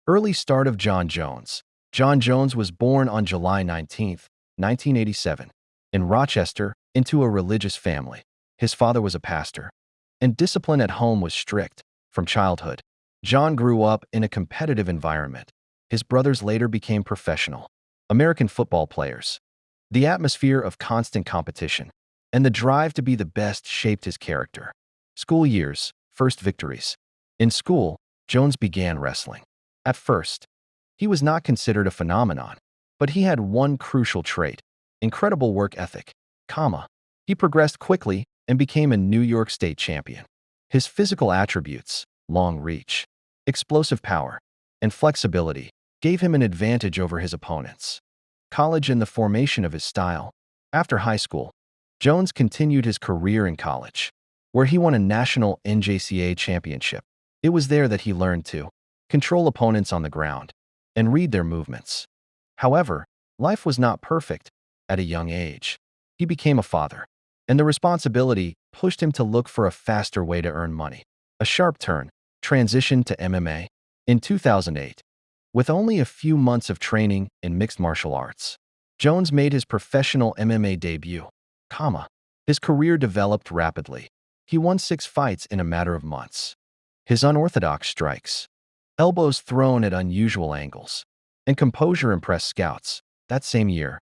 Early start of Jon Jones. Jon Jones was born on July 19, 1987, in Rochester, into a religious family. His father was a pastor, and discipline at home was strict. From childhood, Jon grew up in a competitive environment. His brothers later became professional American football players. The atmosphere of constant competition and the drive to be the best shaped his character. School years, first victories. In school, Jones began wrestling. At first, he was not considered a phenomenon, but he had one crucial trait: incredible work ethic. He progressed quickly and became a New York State champion. His physical attributes, long reach, explosive power, and flexibility, gave him an advantage over his opponents. College and the formation of his style. After high school, Jones continued his career in college, where he won a national NJCAA championship. It was there that he learned to control opponents on the ground and read their movements. However, life was not perfect. At a young age, he became a father, and the responsibility pushed him to look for a faster way to earn money. A sharp turn, transition to MMA. In 2008, with only a few months of training in mixed martial arts, Jones made his professional MMA debut. His career developed rapidly. He won 6 fights in a matter of months. His unorthodox strikes, elbows thrown at unusual angles, and composure impressed scouts. That same year,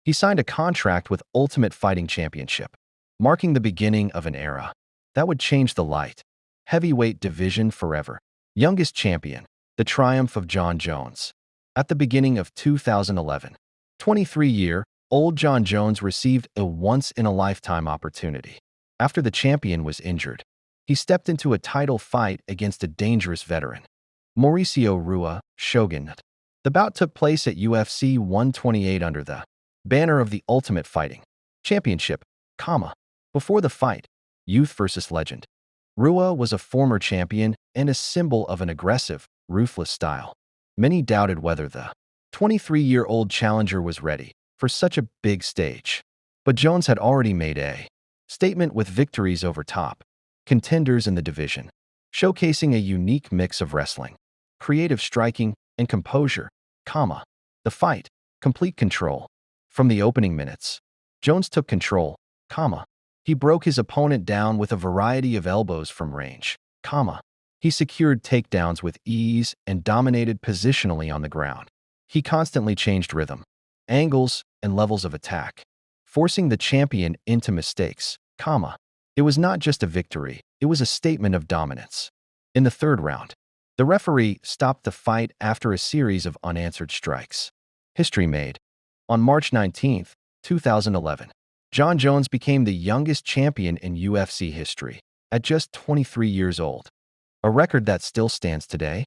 he signed a contract with Ultimate Fighting Championship, marking the beginning of an era that would change the light heavyweight division forever. Youngest champion, the triumph of Jon Jones. At the beginning of 2011, 23-year-old Jon Jones received a once-in-a-lifetime opportunity. After the champion was injured, he stepped into a title fight against a dangerous veteran, Mauricio Rua, Shogun. The bout took place at UFC 128 under the banner of the Ultimate Fighting Championship, Before the fight, youth versus legend. Rua was a former champion and a symbol of an aggressive, ruthless style. Many doubted whether the 23-year-old challenger was ready for such a big stage. But Jones had already made a statement with victories over top contenders in the division, showcasing a unique mix of wrestling, creative striking, and composure. The fight, complete control. From the opening minutes, Jones took control. He broke his opponent down with a variety of elbows from range. He secured takedowns with ease and dominated positionally on the ground. He constantly changed rhythm, angles, and levels of attack, forcing the champion into mistakes. It was not just a victory, it was a statement of dominance. In the third round, the referee stopped the fight after a series of unanswered strikes. History made. On March 19, 2011, Jon Jones became the youngest champion in UFC history at just 23 years old, a record that still stands today.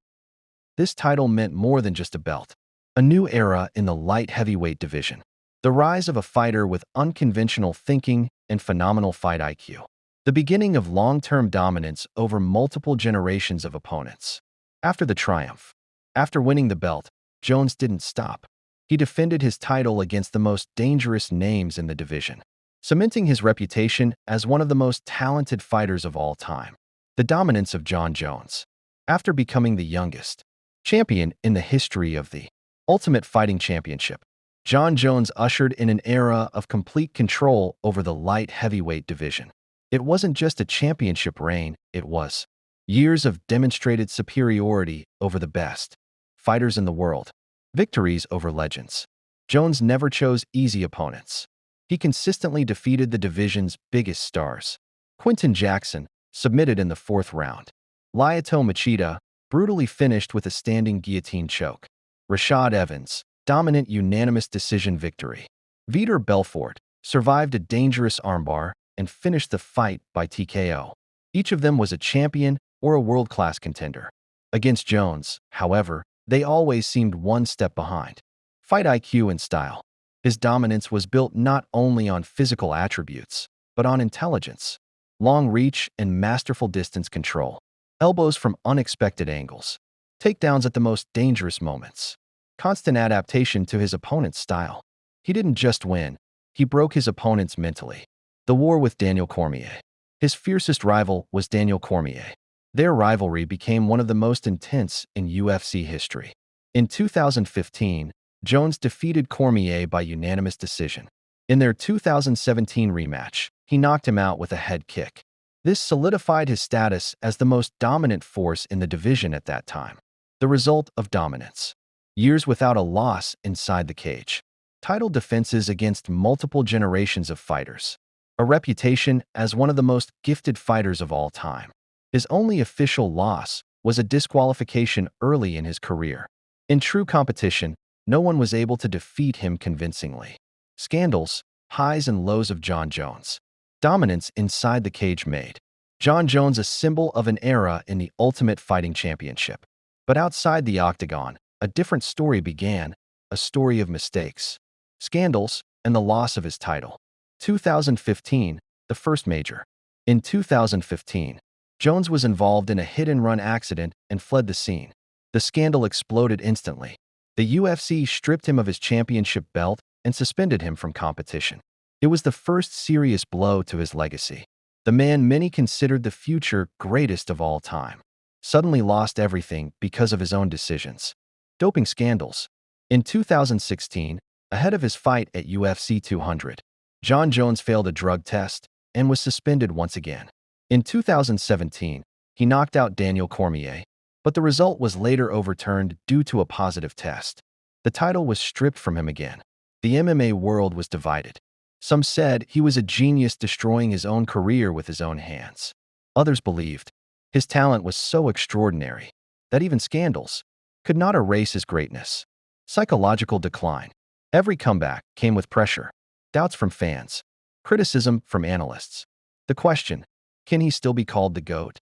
This title meant more than just a belt. A new era in the light heavyweight division. The rise of a fighter with unconventional thinking and phenomenal fight IQ. The beginning of long-term dominance over multiple generations of opponents. After the triumph, after winning the belt, Jones didn't stop. He defended his title against the most dangerous names in the division, cementing his reputation as one of the most talented fighters of all time. The dominance of Jon Jones. After becoming the youngest champion in the history of the Ultimate Fighting Championship, Jon Jones ushered in an era of complete control over the light heavyweight division. It wasn't just a championship reign, it was years of demonstrated superiority over the best fighters in the world, victories over legends. Jones never chose easy opponents. He consistently defeated the division's biggest stars. Quinton Jackson, submitted in the 4th round. Lyoto Machida, brutally finished with a standing guillotine choke. Rashad Evans, dominant unanimous decision victory. Vitor Belfort survived a dangerous armbar and finished the fight by TKO. Each of them was a champion or a world-class contender. Against Jones, however, they always seemed one step behind. Fight IQ and style. His dominance was built not only on physical attributes, but on intelligence, long reach, and masterful distance control. Elbows from unexpected angles. Takedowns at the most dangerous moments. Constant adaptation to his opponent's style. He didn't just win, he broke his opponents mentally. The war with Daniel Cormier. His fiercest rival was Daniel Cormier. Their rivalry became one of the most intense in UFC history. In 2015, Jones defeated Cormier by unanimous decision. In their 2017 rematch, he knocked him out with a head kick. This solidified his status as the most dominant force in the division at that time. The result of dominance: years without a loss inside the cage, title defenses against multiple generations of fighters, a reputation as one of the most gifted fighters of all time. His only official loss was a disqualification early in his career. In true competition, no one was able to defeat him convincingly. Scandals, highs and lows of Jon Jones. Dominance inside the cage made Jon Jones a symbol of an era in the Ultimate Fighting Championship. But outside the octagon, a different story began, a story of mistakes, scandals, and the loss of his title. 2015, the first major. In 2015, Jones was involved in a hit-and-run accident and fled the scene. The scandal exploded instantly. The UFC stripped him of his championship belt and suspended him from competition. It was the first serious blow to his legacy. The man many considered the future greatest of all time suddenly lost everything because of his own decisions. Doping scandals. In 2016, ahead of his fight at UFC 200, Jon Jones failed a drug test and was suspended once again. In 2017, he knocked out Daniel Cormier, but the result was later overturned due to a positive test. The title was stripped from him again. The MMA world was divided. Some said he was a genius destroying his own career with his own hands. Others believed his talent was so extraordinary that even scandals could not erase his greatness. Psychological decline. Every comeback came with pressure, doubts from fans, criticism from analysts. The question: can he still be called the GOAT?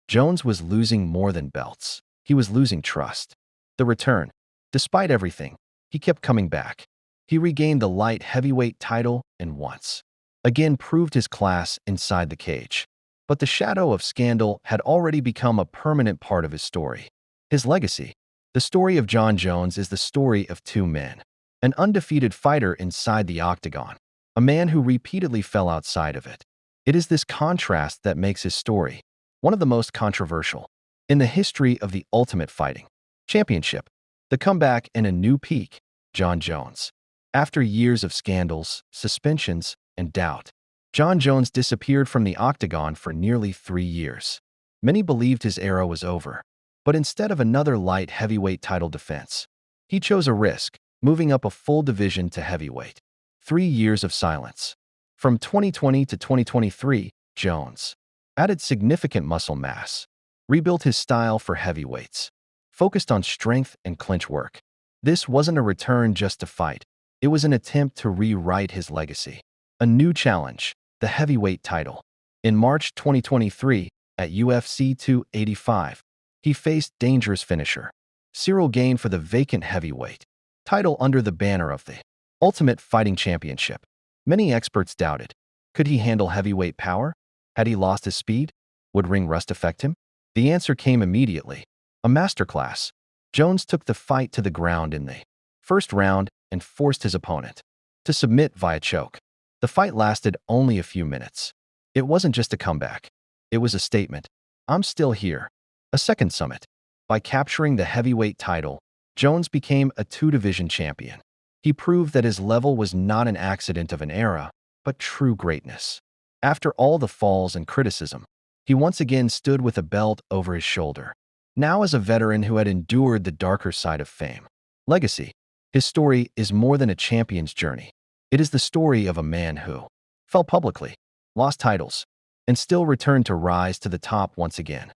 Jones was losing more than belts. He was losing trust. The return. Despite everything, he kept coming back. He regained the light heavyweight title and once again proved his class inside the cage. But the shadow of scandal had already become a permanent part of his story. His legacy. The story of Jon Jones is the story of two men. An undefeated fighter inside the octagon, a man who repeatedly fell outside of it. It is this contrast that makes his story one of the most controversial in the history of the Ultimate Fighting Championship. The comeback and a new peak. Jon Jones. After years of scandals, suspensions, and doubt, Jon Jones disappeared from the octagon for nearly 3 years. Many believed his era was over, but instead of another light heavyweight title defense, he chose a risk, moving up a full division to heavyweight. 3 years of silence. From 2020 to 2023, Jones added significant muscle mass, rebuilt his style for heavyweights, focused on strength and clinch work. This wasn't a return just to fight. It was an attempt to rewrite his legacy. A new challenge, the heavyweight title. In March 2023, at UFC 285, he faced dangerous finisher Cyril Gane for the vacant heavyweight title under the banner of the Ultimate Fighting Championship. Many experts doubted. Could he handle heavyweight power? Had he lost his speed? Would ring rust affect him? The answer came immediately. A masterclass. Jones took the fight to the ground in the first round and forced his opponent to submit via choke. The fight lasted only a few minutes. It wasn't just a comeback. It was a statement. I'm still here. A second summit. By capturing the heavyweight title, Jones became a two-division champion. He proved that his level was not an accident of an era, but true greatness. After all the falls and criticism, he once again stood with a belt over his shoulder. Now as a veteran who had endured the darker side of fame. Legacy. His story is more than a champion's journey. It is the story of a man who fell publicly, lost titles, and still returned to rise to the top once again.